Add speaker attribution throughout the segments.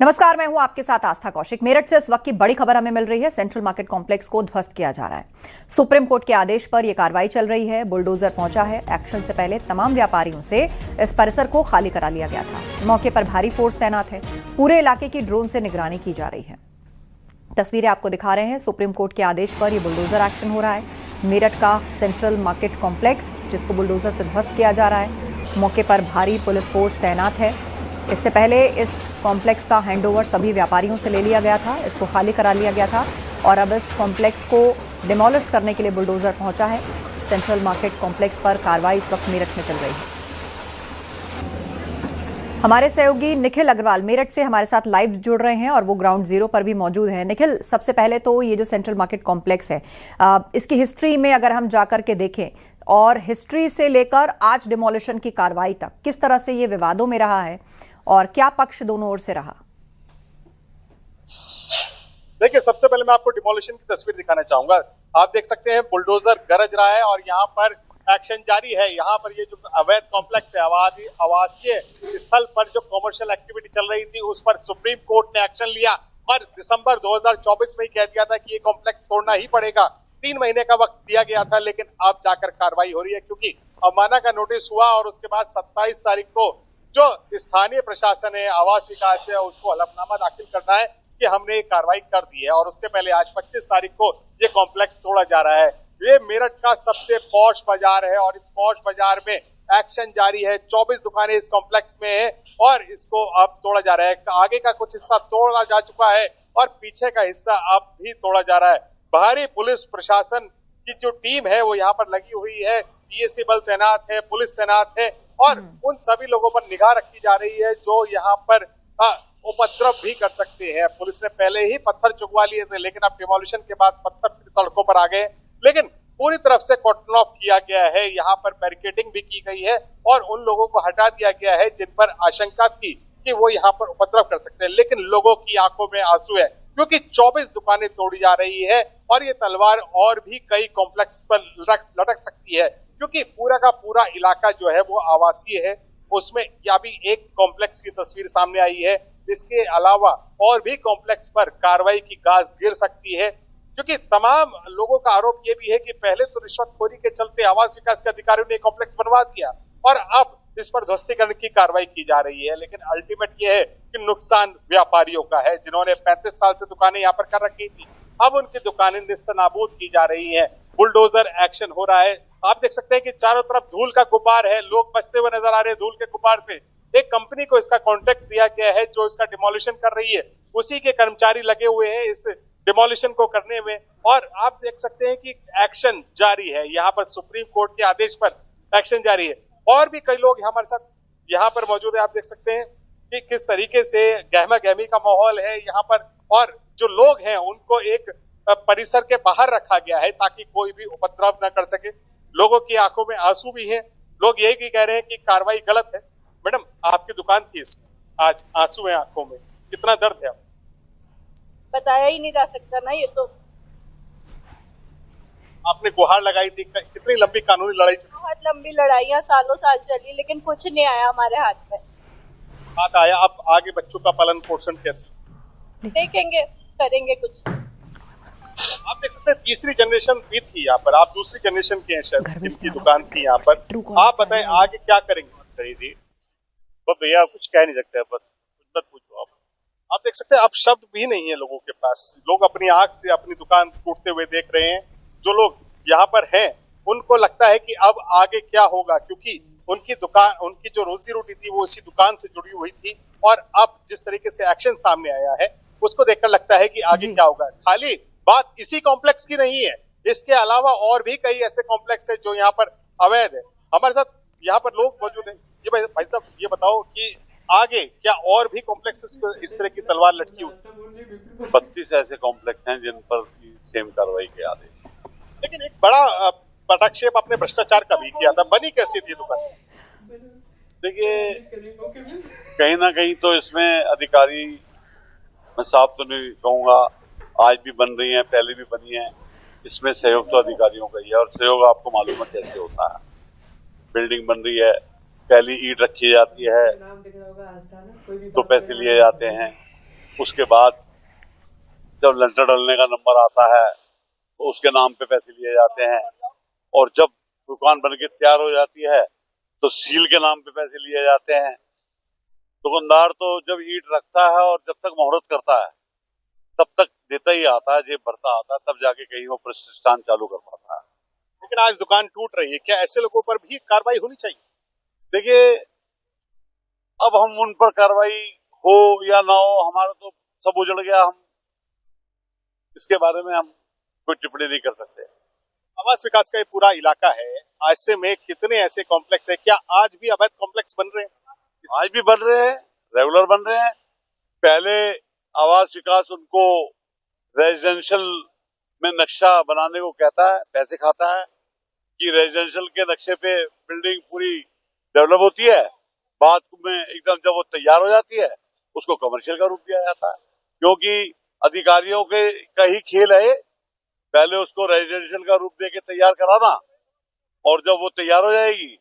Speaker 1: नमस्कार, मैं हूं आपके साथ आस्था कौशिक। मेरठ से इस वक्त की बड़ी खबर हमें मिल रही है। सेंट्रल मार्केट कॉम्प्लेक्स को ध्वस्त किया जा रहा है। सुप्रीम कोर्ट के आदेश पर यह कार्रवाई चल रही है। बुलडोजर पहुंचा है। एक्शन से पहले तमाम व्यापारियों से इस परिसर को खाली करा लिया गया था। मौके पर भारी फोर्स तैनात है। पूरे इलाके की ड्रोन से निगरानी की जा रही है। तस्वीरें आपको दिखा रहे हैं। सुप्रीम कोर्ट के आदेश पर यह बुलडोजर एक्शन हो रहा है। मेरठ का सेंट्रल मार्केट कॉम्प्लेक्स जिसको बुलडोजर से ध्वस्त किया जा रहा है। मौके पर भारी पुलिस फोर्स तैनात है। इससे पहले इस कॉम्प्लेक्स का हैंडओवर सभी व्यापारियों से ले लिया गया था। इसको खाली करा लिया गया था और अब इस कॉम्प्लेक्स को डिमोलिश करने के लिए बुलडोजर पहुंचा है। सेंट्रल मार्केट कॉम्प्लेक्स पर कार्रवाई इस वक्त मेरठ में चल रही है। हमारे सहयोगी निखिल अग्रवाल मेरठ से हमारे साथ लाइव जुड़ रहे हैं और वो ग्राउंड जीरो पर भी मौजूद हैं। निखिल, सबसे पहले तो ये जो सेंट्रल मार्केट कॉम्प्लेक्स है, इसकी हिस्ट्री में अगर हम जाकर के देखें और हिस्ट्री से लेकर आज डिमोलिशन की कार्रवाई तक किस तरह से ये विवादों में रहा है और क्या पक्ष दोनों ओर से रहा?
Speaker 2: देखिए, सबसे पहले मैं आपको डिमोलिशन की तस्वीर दिखाना चाहूंगा। आप देख सकते हैं बुलडोजर गरज रहा है और यहाँ पर एक्शन जारी है। यहाँ पर ये जो अवैध कॉम्प्लेक्स है, आवासीय स्थल पर जो कॉमर्शियल एक्टिविटी चल रही थी, उस पर सुप्रीम कोर्ट ने एक्शन लिया और दिसंबर 2024 में ही कह दिया था कि ये कॉम्प्लेक्स तोड़ना ही पड़ेगा। 3 महीने का वक्त दिया गया था, लेकिन अब जाकर कार्रवाई हो रही है क्योंकि अवमानना का नोटिस हुआ और उसके बाद 27 तारीख को जो स्थानीय प्रशासन है, आवास विकास है, उसको हलफनामा दाखिल करना है कि हमने ये कार्रवाई कर दी है। और उसके पहले आज 25 तारीख को ये कॉम्प्लेक्स तोड़ा जा रहा है। ये मेरठ का सबसे पॉश बाजार है और इस पॉश बाजार में एक्शन जारी है। 24 दुकानें इस कॉम्प्लेक्स में है और इसको अब तोड़ा जा रहा है। आगे का कुछ हिस्सा तोड़ा जा चुका है और पीछे का हिस्सा अब भी तोड़ा जा रहा है। भारी पुलिस प्रशासन की जो टीम है वो यहाँ पर लगी हुई है। पीएसी बल तैनात है, पुलिस तैनात है और उन सभी लोगों पर निगाह रखी जा रही है जो यहाँ पर उपद्रव भी कर सकते हैं। पुलिस ने पहले ही पत्थर चुगवा लिए थे, लेकिन अब डिमोलिशन के बाद पत्थर फिर सड़कों पर आ गए। लेकिन पूरी तरफ से कॉर्डन ऑफ किया गया है। यहाँ पर बैरिकेडिंग भी की गई है और उन लोगों को हटा दिया गया है जिन पर आशंका थी कि वो यहाँ पर उपद्रव कर सकते हैं। लेकिन लोगों की आंखों में आंसू है क्योंकि 24 दुकानें तोड़ी जा रही है और ये तलवार और भी कई कॉम्प्लेक्स पर लटक सकती है क्योंकि पूरा का पूरा इलाका जो है वो आवासीय है। उसमें या भी एक कॉम्प्लेक्स की तस्वीर सामने आई है। इसके अलावा और भी कॉम्प्लेक्स पर कार्रवाई की गाज गिर सकती है क्योंकि तमाम लोगों का आरोप ये भी है कि पहले तो रिश्वतखोरी के चलते आवास विकास के अधिकारियों ने कॉम्प्लेक्स बनवा दिया और अब इस पर ध्वस्तीकरण की कार्रवाई की जा रही है। लेकिन अल्टीमेट ये है कि नुकसान व्यापारियों का है जिन्होंने 35 साल से दुकानें यहाँ पर कर रखी थी। अब उनकी दुकानें निस्तनाबूद की जा रही है। बुलडोजर एक्शन हो रहा है। आप देख सकते हैं कि चारों तरफ धूल का गुब्बार है। लोग बचते हुए नजर आ रहे हैं धूल के गुब्बार से। एक कंपनी को इसका कॉन्ट्रैक्ट दिया गया है जो इसका डिमोलिशन कर रही है। उसी के कर्मचारी लगे हुए हैं इस डिमोलिशन को करने में और आप देख सकते हैं कि एक्शन जारी है। यहाँ पर सुप्रीम कोर्ट के आदेश पर एक्शन जारी है और भी कई लोग हमारे साथ यहाँ पर मौजूद है। आप देख सकते हैं कि किस तरीके से गहमा गहमी का माहौल है यहाँ पर और जो लोग हैं उनको एक परिसर के बाहर रखा गया है ताकि कोई भी उपद्रव न कर सके। लोगों की आंखों में आंसू भी हैं। लोग यही भी कह रहे हैं कि कार्रवाई गलत है। मैडम, आपकी दुकान थी, इसमें आज आंसू है आंखों में, कितना दर्द है? आप
Speaker 3: बताया ही नहीं जा सकता ना। ये तो
Speaker 2: आपने गुहार लगाई थी। कितनी लंबी कानूनी लड़ाई चली?
Speaker 3: बहुत लंबी लड़ाइयाँ सालों साल चली लेकिन कुछ नहीं आया हमारे हाथ में।
Speaker 2: हाथ आया। अब आगे बच्चों का पालन पोषण कैसे?
Speaker 3: देखेंगे, करेंगे कुछ।
Speaker 2: आप देख सकते हैं तीसरी जनरेशन भी थी यहाँ पर। आप दूसरी जनरेशन के हैं शायद, जिनकी दुकान थी यहाँ पर। आप बताएं आगे क्या करेंगे? तो भैया कुछ कह नहीं सकते, बस कुछ मत पूछो। आप देख सकते हैं अब शब्द भी नहीं है लोगों के पास। लोग अपनी आंख से अपनी दुकान टूटते हुए देख रहे हैं। जो लोग यहाँ पर हैं उनको लगता है कि अब आगे क्या होगा क्योंकि उनकी दुकान, उनकी जो रोजी रोटी थी वो इसी दुकान से जुड़ी हुई थी और अब जिस तरीके से एक्शन सामने आया है उसको देखकर लगता है कि आगे क्या होगा। खाली बात इसी कॉम्प्लेक्स की नहीं है, इसके अलावा और भी कई ऐसे कॉम्प्लेक्स है जो यहाँ पर अवैध है। हमारे साथ यहाँ पर लोग मौजूद हैं। ये भाई साहब, ये बताओ कि आगे क्या और भी कॉम्प्लेक्स इस तरह की तलवार लटकी हुई?
Speaker 4: 32 ऐसे कॉम्प्लेक्स हैं जिन पर सेम कार्रवाई के आदेश।
Speaker 2: लेकिन एक बड़ा पटाक्षेप आपने भ्रष्टाचार का भी किया था। बनी कैसी थी दुकान?
Speaker 4: देखिए, कहीं ना कहीं तो इसमें अधिकारी, मैं साफ तो नहीं कहूँगा, आज भी बन रही हैं, पहले भी बनी हैं। इसमें सहयोग तो अधिकारियों का ही है और सहयोग आपको मालूम है कैसे होता है। बिल्डिंग बन रही है, पहली ईंट रखी जाती है तो पैसे लिए जाते हैं, उसके बाद जब लेंटर डलने का नंबर आता है तो उसके नाम पे पैसे लिए जाते हैं, और जब दुकान बनके तैयार हो जाती है तो सील के नाम पे पैसे लिए जाते हैं। दुकानदार तो जब ईंट रखता है और जब तक मुहूर्त करता है तब तक देता ही आता है, जेब भरता आता है, तब जाके कहीं वो प्रतिष्ठान चालू कर पाता है।
Speaker 2: लेकिन आज दुकान टूट रही है, क्या ऐसे लोगों पर भी कार्रवाई होनी चाहिए?
Speaker 4: देखिए, अब हम उन पर कार्रवाई हो या ना हो, हमारा तो सब उजड़ गया, हम इसके बारे में हम कोई टिप्पणी नहीं कर सकते।
Speaker 2: आवास विकास का ये पूरा इलाका है, ऐसे में कितने ऐसे कॉम्प्लेक्स है, क्या आज भी अवैध कॉम्प्लेक्स बन रहे हैं?
Speaker 4: आज भी बन रहे हैं, रेगुलर बन रहे हैं। पहले आवास विकास उनको रेजिडेंशियल में नक्शा बनाने को कहता है, पैसे खाता है कि रेजिडेंशियल के नक्शे पे बिल्डिंग पूरी डेवलप होती है, बाद में एकदम जब वो तैयार हो जाती है उसको कमर्शियल का रूप दिया जाता है, क्योंकि अधिकारियों के का ही खेल है। पहले उसको रेजिडेंशियल का रूप देके तैयार कराना, और जब वो तैयार हो जाएगी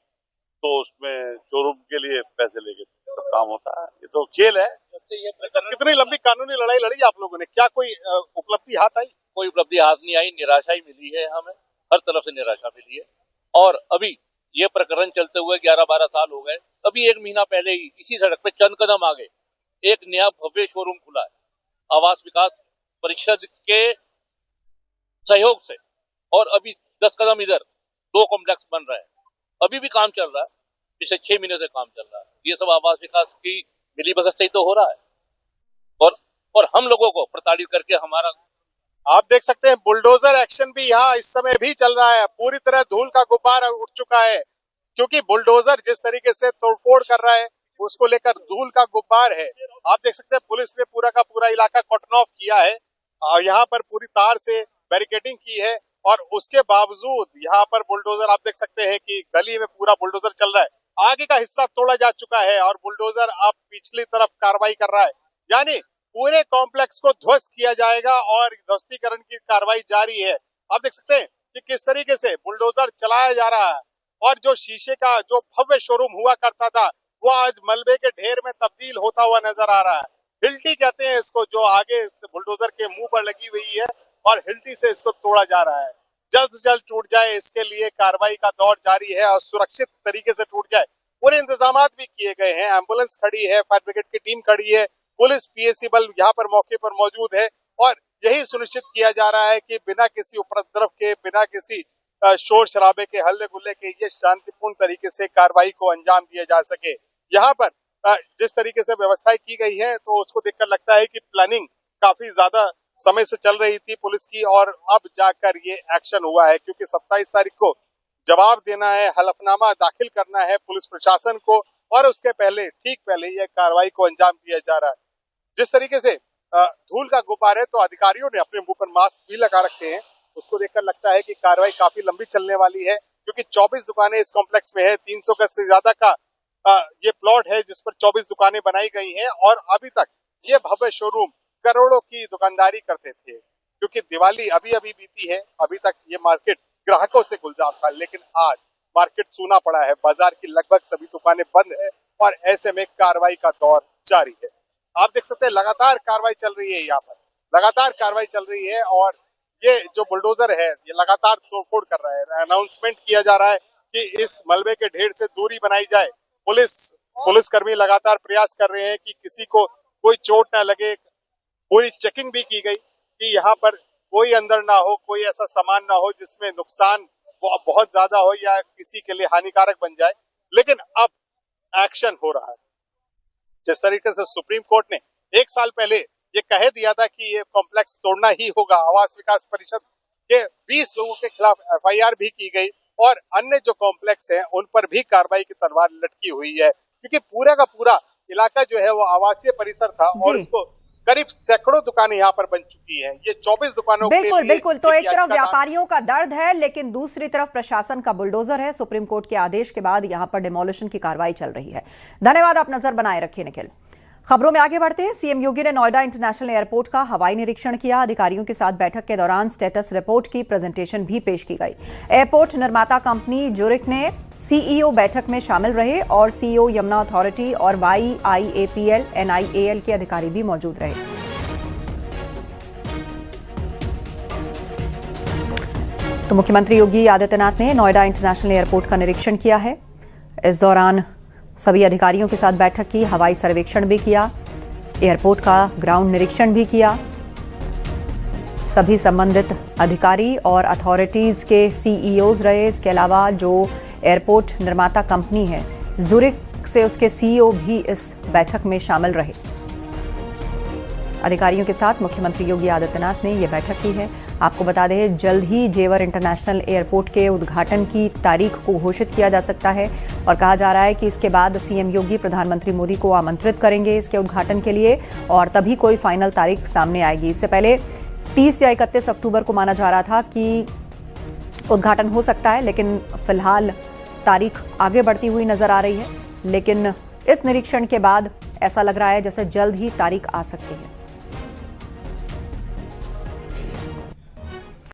Speaker 4: तो उसमें शोरूम के लिए पैसे लेके सब काम होता है। ये तो खेल है।
Speaker 2: कितनी लंबी कानूनी लड़ाई लड़ी आप लोगों ने, क्या कोई उपलब्धि हाथ आई?
Speaker 5: कोई उपलब्धि हाथ नहीं आई, निराशा ही मिली है, हमें हर तरफ से निराशा मिली है। और अभी ये प्रकरण चलते हुए 11-12 साल हो गए। अभी 1 महीना पहले ही इसी सड़क पे चंद कदम आगे एक नया भव्य शोरूम खुला है आवास विकास परिषद के सहयोग से, और अभी 10 कदम इधर 2 कॉम्प्लेक्स बन रहे हैं, अभी भी काम चल रहा है, पिछले 6 महीने से काम चल रहा है। ये सब आवास विकास की मिली भगत से ही तो हो रहा है, और हम लोगों को प्रताड़ित करके हमारा।
Speaker 2: आप देख सकते हैं बुलडोजर एक्शन भी यहाँ इस समय भी चल रहा है। पूरी तरह धूल का गुब्बार उठ चुका है, क्योंकि बुलडोजर जिस तरीके से तोड़फोड़ कर रहा है उसको लेकर धूल का गुब्बार है। आप देख सकते हैं पुलिस ने पूरा का पूरा इलाका कॉटन ऑफ किया है, यहाँ पर पूरी तार से बैरिकेडिंग की है, और उसके बावजूद यहाँ पर बुलडोजर आप देख सकते हैं कि गली में पूरा बुलडोजर चल रहा है। आगे का हिस्सा तोड़ा जा चुका है और बुलडोजर अब पिछली तरफ कार्रवाई कर रहा है, यानी पूरे कॉम्प्लेक्स को ध्वस्त किया जाएगा और ध्वस्तीकरण की कार्रवाई जारी है। आप देख सकते हैं कि किस तरीके से बुलडोजर चलाया जा रहा है, और जो शीशे का जो भव्य शोरूम हुआ करता था वो आज मलबे के ढेर में तब्दील होता हुआ नजर आ रहा है। हिल्टी कहते हैं इसको, जो आगे बुलडोजर के मुंह पर लगी हुई है, और हिल्टी से इसको तोड़ा जा रहा है। जल्द से जल्द टूट जाए, इसके लिए कार्रवाई का दौर जारी है, और सुरक्षित तरीके से टूट जाए पूरे इंतजाम भी किए गए हैं। एम्बुलेंस खड़ी है, फायर ब्रिगेड की टीम खड़ी है, पुलिस पीएसी बल यहाँ पर मौके पर मौजूद है, और यही सुनिश्चित किया जा रहा है कि बिना किसी उपद्रव के, बिना किसी शोर शराबे के, हल्ले गुल्ले के, ये शांतिपूर्ण तरीके से कार्रवाई को अंजाम दिया जा सके। यहाँ पर जिस तरीके से व्यवस्थाएं की गई है तो उसको देखकर लगता है कि प्लानिंग काफी ज्यादा समय से चल रही थी पुलिस की, और अब जाकर ये एक्शन हुआ है, क्योंकि 27 तारीख को जवाब देना है, हलफनामा दाखिल करना है पुलिस प्रशासन को, और उसके पहले, ठीक पहले यह कार्रवाई को अंजाम दिया जा रहा है। जिस तरीके से धूल का गुब्बार है, तो अधिकारियों ने अपने मुंह पर मास्क भी लगा रखे हैं, उसको देखकर लगता है कि कार्रवाई काफी लंबी चलने वाली है, क्योंकि 24 दुकानें इस कॉम्प्लेक्स में है। 300 गज से ज्यादा का ये प्लॉट है जिस पर 24 दुकानें बनाई गई हैं, और अभी तक ये भव्य शोरूम करोड़ों की दुकानदारी करते थे। क्योंकि दिवाली अभी अभी बीती है, अभी तक ये मार्केट ग्राहकों से गुलजार था, लेकिन आज मार्केट सूना पड़ा है, बाजार की लगभग सभी दुकानें बंद है, और ऐसे में कार्रवाई का दौर जारी है। आप देख सकते हैं लगातार कार्रवाई चल रही है, यहाँ पर लगातार कार्रवाई चल रही है, और ये जो बुलडोजर है ये लगातार तोड़फोड़ कर रहा है। अनाउंसमेंट किया जा रहा है कि इस मलबे के ढेर से दूरी बनाई जाए। पुलिसकर्मी लगातार प्रयास कर रहे हैं कि किसी को कोई चोट ना लगे। पूरी चेकिंग भी की गई कि यहाँ पर कोई अंदर ना हो, कोई ऐसा सामान ना हो जिसमें नुकसान बहुत ज्यादा हो या किसी के लिए हानिकारक बन जाए। लेकिन अब एक्शन हो रहा है। जिस तरीके से सुप्रीम कोर्ट ने 1 साल पहले ये कह दिया था कि ये कॉम्प्लेक्स तोड़ना ही होगा, आवास विकास परिषद के 20 लोगों के खिलाफ FIR भी की गई, और अन्य जो कॉम्प्लेक्स हैं उन पर भी कार्रवाई की तलवार लटकी हुई है, क्योंकि पूरा का पूरा इलाका जो है वो आवासीय परिसर था, और इसको करीब सैकड़ों दुकानें यहाँ पर बन चुकी हैं। ये 24 दुकानों
Speaker 1: बिल्कुल बिल्कुल। तो एक तरफ व्यापारियों का दर्द है, लेकिन दूसरी तरफ प्रशासन का बुलडोजर है। सुप्रीम कोर्ट के आदेश के बाद यहाँ पर डिमोलिशन की कार्रवाई चल रही है। धन्यवाद, आप नजर बनाए रखिए निखिल। खबरों में आगे बढ़ते हैं। सीएम योगी ने नोएडा इंटरनेशनल एयरपोर्ट का हवाई निरीक्षण किया। अधिकारियों के साथ बैठक के दौरान स्टेटस रिपोर्ट की प्रेजेंटेशन भी पेश की गई। एयरपोर्ट निर्माता कंपनी ज्यूरिख ने सीईओ बैठक में शामिल रहे और सीईओ यमुना अथॉरिटी और YIAPL NIAL के अधिकारी भी मौजूद रहे। तो मुख्यमंत्री योगी आदित्यनाथ ने नोएडा इंटरनेशनल एयरपोर्ट का निरीक्षण किया है। इस दौरान सभी अधिकारियों के साथ बैठक की, हवाई सर्वेक्षण भी किया, एयरपोर्ट का ग्राउंड निरीक्षण भी किया। सभी संबंधित अधिकारी और अथॉरिटीज के सीईओज रहे। इसके अलावा जो एयरपोर्ट निर्माता कंपनी है ज़ुरिक से, उसके सीईओ भी इस बैठक में शामिल रहे। अधिकारियों के साथ मुख्यमंत्री योगी आदित्यनाथ ने यह बैठक की है। आपको बता दें, जल्द ही जेवर इंटरनेशनल एयरपोर्ट के उद्घाटन की तारीख को घोषित किया जा सकता है और कहा जा रहा है कि इसके बाद सीएम योगी प्रधानमंत्री मोदी को आमंत्रित करेंगे इसके उद्घाटन के लिए और तभी कोई फाइनल तारीख सामने आएगी। इससे पहले 30 या 31 अक्टूबर को माना जा रहा था कि उद्घाटन हो सकता है, लेकिन फिलहाल तारीख आगे बढ़ती हुई नजर आ रही है। लेकिन इस निरीक्षण के बाद ऐसा लग रहा है जैसे जल्द ही तारीख आ सकती है।